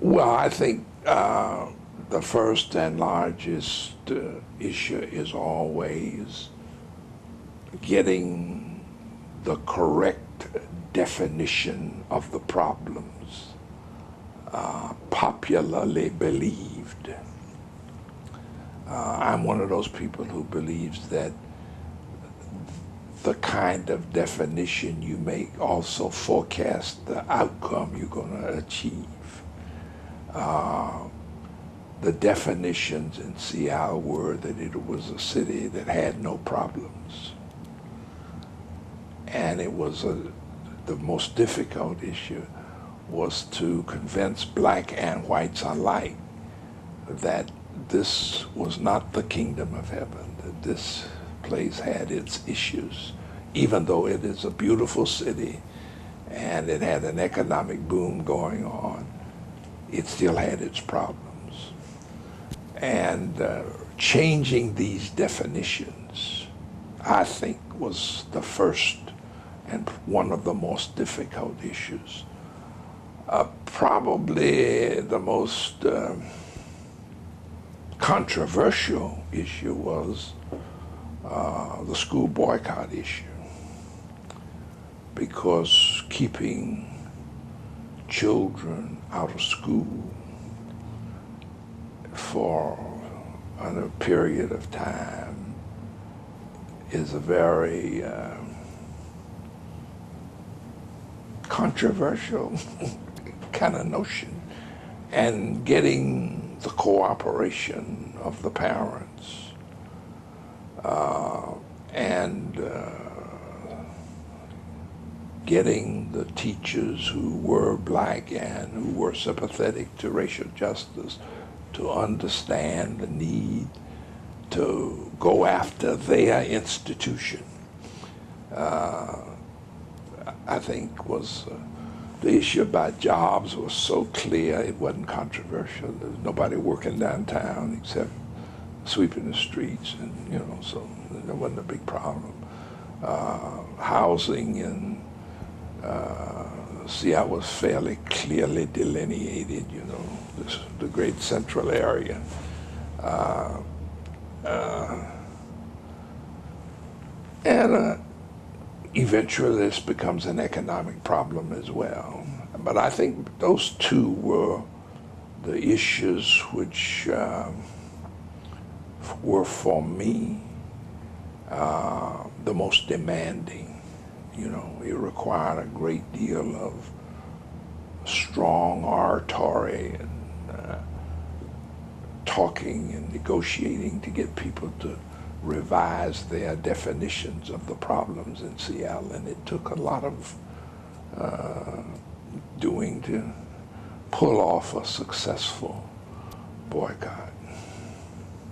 Well, I think the first and largest issue is always getting the correct definition of the problems popularly believed. I'm one of those people who believes that the kind of definition you make also forecast the outcome you're going to achieve. The definitions in Seattle were that it was a city that had no problems. And it was the most difficult issue was to convince black and whites alike that this was not the kingdom of heaven, that this place had its issues, even though it is a beautiful city and it had an economic boom going on, it still had its problems. And changing these definitions, I think, was the first and one of the most difficult issues. Probably the most controversial issue was the school boycott issue, because keeping children out of school for a period of time is a very controversial kind of notion, and getting the cooperation of the parents and getting the teachers who were black and who were sympathetic to racial justice to understand the need to go after their institution, I think was the issue about jobs was so clear it wasn't controversial. There was nobody working downtown except sweeping the streets, and so there wasn't a big problem. Housing in Seattle was fairly clearly delineated, the great central area. And eventually this becomes an economic problem as well. But I think those two were the issues which were for me the most demanding. It required a great deal of strong oratory and talking and negotiating to get people to revise their definitions of the problems in Seattle, and it took a lot of doing to pull off a successful boycott.